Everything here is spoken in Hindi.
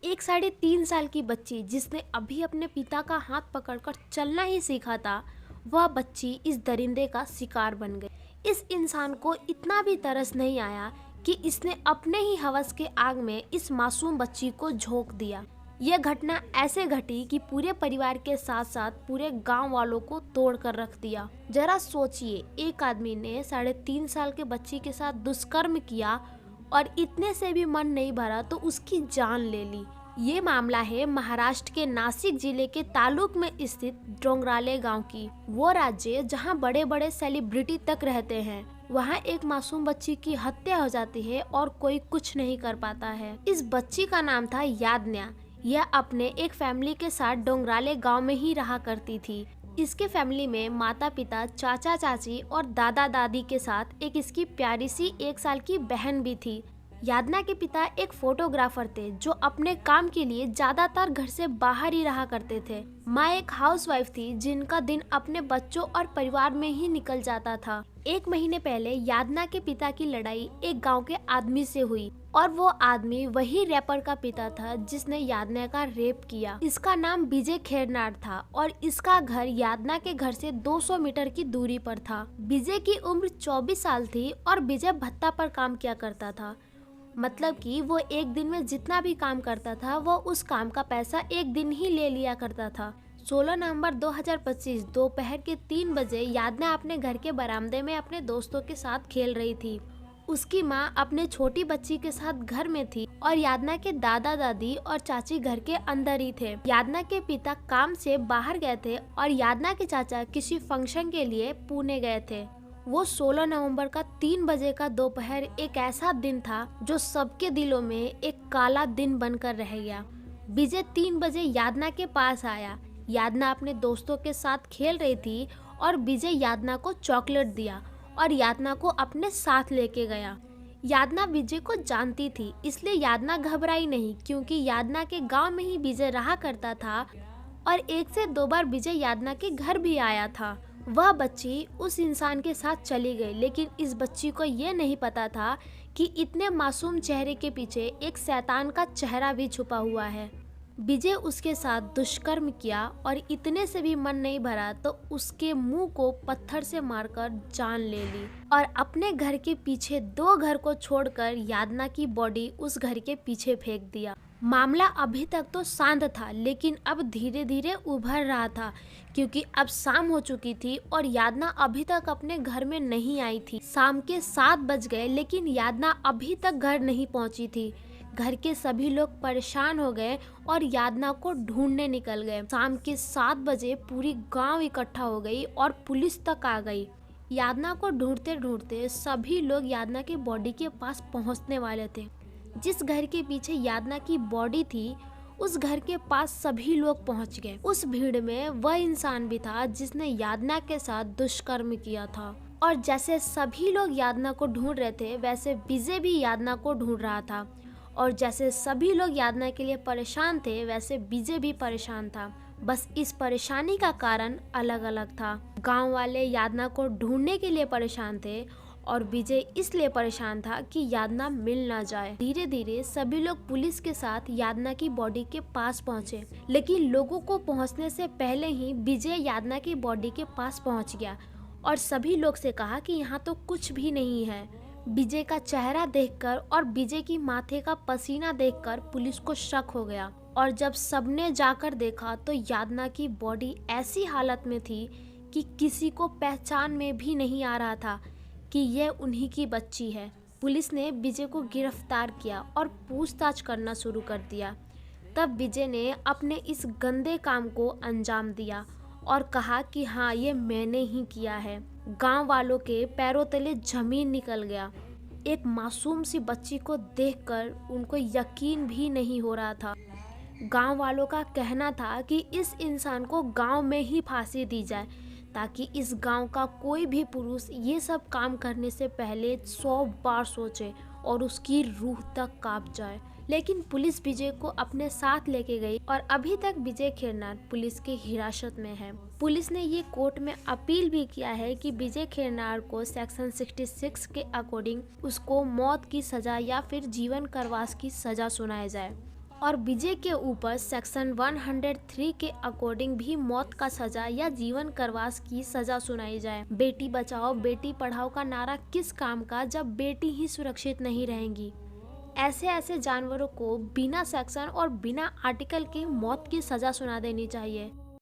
एक 3.5 साल की बच्ची जिसने अभी अपने पिता का हाथ पकड़कर चलना ही सीखा था, वह बच्ची इस दरिंदे का शिकार बन गई। इस इंसान को इतना भी तरस नहीं आया कि इसने अपने ही हवस के आग में इस मासूम बच्ची को झोंक दिया। यह घटना ऐसे घटी कि पूरे परिवार के साथ साथ पूरे गांव वालों को तोड़ कर रख दिया। जरा सोचिए, एक आदमी ने 3.5 साल के बच्ची के साथ दुष्कर्म किया और इतने से भी मन नहीं भरा तो उसकी जान ले ली। ये मामला है महाराष्ट्र के नासिक जिले के तालुक में स्थित डोंगराले गांव की। वो राज्य जहां बड़े बड़े सेलिब्रिटी तक रहते हैं, वहां एक मासूम बच्ची की हत्या हो जाती है और कोई कुछ नहीं कर पाता है। इस बच्ची का नाम था यादन्या। यह अपने एक फैमिली के साथ डोंगराले गांव में ही रहा करती थी। इसके फैमिली में माता पिता, चाचा चाची और दादा दादी के साथ एक इसकी प्यारी सी 1 साल की बहन भी थी। यादना के पिता एक फोटोग्राफर थे जो अपने काम के लिए ज्यादातर घर से बाहर ही रहा करते थे। माँ एक हाउसवाइफ थी जिनका दिन अपने बच्चों और परिवार में ही निकल जाता था। 1 महीने पहले यादना के पिता की लड़ाई एक गांव के आदमी से हुई और वो आदमी वही रैपर का पिता था जिसने यादना का रेप किया। इसका नाम विजय खेरनार था और इसका घर यादना के घर से 200 मीटर की दूरी पर था। विजय की उम्र 24 साल थी और विजय भत्ता पर काम किया करता था। मतलब कि वो एक दिन में जितना भी काम करता था वो उस काम का पैसा एक दिन ही ले लिया करता था। 16 नवंबर 2025 दोपहर के 3 बजे यादना अपने घर के बरामदे में अपने दोस्तों के साथ खेल रही थी। उसकी माँ अपने छोटी बच्ची के साथ घर में थी और यादना के दादा दादी और चाची घर के अंदर ही थे। यादना के पिता काम से बाहर गए थे और यादना के चाचा किसी फंक्शन के लिए पुणे गए थे। वो 16 नवंबर का 3 बजे का दोपहर एक ऐसा दिन था जो सबके दिलों में एक काला दिन बनकर रह गया। विजय 3 बजे यादना के पास आया। यादना अपने दोस्तों के साथ खेल रही थी और विजय यादना को चॉकलेट दिया और यादना को अपने साथ लेके गया। यादना विजय को जानती थी, इसलिए यादना घबराई नहीं क्योंकि यादना के गांव में ही विजय रहा करता था और 1 से 2 बार विजय यादना के घर भी आया था। वह बच्ची उस इंसान के साथ चली गई, लेकिन इस बच्ची को यह नहीं पता था कि इतने मासूम चेहरे के पीछे एक शैतान का चेहरा भी छुपा हुआ है। विजय उसके साथ दुष्कर्म किया और इतने से भी मन नहीं भरा तो उसके मुंह को पत्थर से मारकर जान ले ली और अपने घर के पीछे 2 घर को छोड़कर यादना की बॉडी उस घर के पीछे फेंक दिया। मामला अभी तक तो शांत था, लेकिन अब धीरे धीरे उभर रहा था क्योंकि अब शाम हो चुकी थी और यादना अभी तक अपने घर में नहीं आई थी। शाम के 7 बज गए लेकिन यादना अभी तक घर नहीं पहुंची थी। घर के सभी लोग परेशान हो गए और यादना को ढूंढने निकल गए। शाम के 7 बजे पूरी गांव इकट्ठा हो गई और पुलिस तक आ गई। यादना को ढूंढते ढूंढते सभी लोग यादना के बॉडी के पास पहुंचने वाले थे। जिस घर के पीछे यादना की बॉडी थी उस घर के पास सभी लोग पहुंच गए। उस भीड़ में वह इंसान भी था जिसने यादना के साथ दुष्कर्म किया था और जैसे सभी लोग यादना को ढूंढ रहे थे वैसे विजय भी यादना को ढूंढ रहा था और जैसे सभी लोग यादना के लिए परेशान थे वैसे विजय भी परेशान था। बस इस परेशानी का कारण अलग अलग था। गांव वाले यादना को ढूंढने के लिए परेशान थे और विजय इसलिए परेशान था कि यादना मिल ना जाए। धीरे धीरे सभी लोग पुलिस के साथ यादना की बॉडी के पास पहुंचे, लेकिन लोगों को पहुंचने से पहले ही विजय यादना की बॉडी के पास पहुंच गया और सभी लोग से कहा कि यहाँ तो कुछ भी नहीं है। विजय का चेहरा देखकर और विजय की माथे का पसीना देखकर पुलिस को शक हो गया और जब सबने जाकर देखा तो यादना की बॉडी ऐसी हालत में थी कि किसी को पहचान में भी नहीं आ रहा था कि यह उन्हीं की बच्ची है। पुलिस ने विजय को गिरफ्तार किया और पूछताछ करना शुरू कर दिया। तब विजय ने अपने इस गंदे काम को अंजाम दिया और कहा कि हाँ, ये मैंने ही किया है। गांव वालों के पैरों तले जमीन निकल गया। एक मासूम सी बच्ची को देखकर उनको यकीन भी नहीं हो रहा था। गांव वालों का कहना था कि इस इंसान को गांव में ही फांसी दी जाए ताकि इस गांव का कोई भी पुरुष ये सब काम करने से पहले 100 बार सोचे और उसकी रूह तक कांप जाए। लेकिन पुलिस विजय को अपने साथ लेके गई और अभी तक विजय खेरनार पुलिस के हिरासत में है। पुलिस ने ये कोर्ट में अपील भी किया है कि विजय खेरनार को सेक्शन 66 के अकॉर्डिंग उसको मौत की सजा या फिर जीवन कारावास की सजा सुनाई जाए। और विजय के ऊपर सेक्शन 103 के अकॉर्डिंग भी मौत का सजा या जीवन कारावास की सजा सुनाई जाए। बेटी बचाओ बेटी पढ़ाओ का नारा किस काम का जब बेटी ही सुरक्षित नहीं रहेंगी। ऐसे जानवरों को बिना सेक्शन और बिना आर्टिकल के मौत की सजा सुना देनी चाहिए।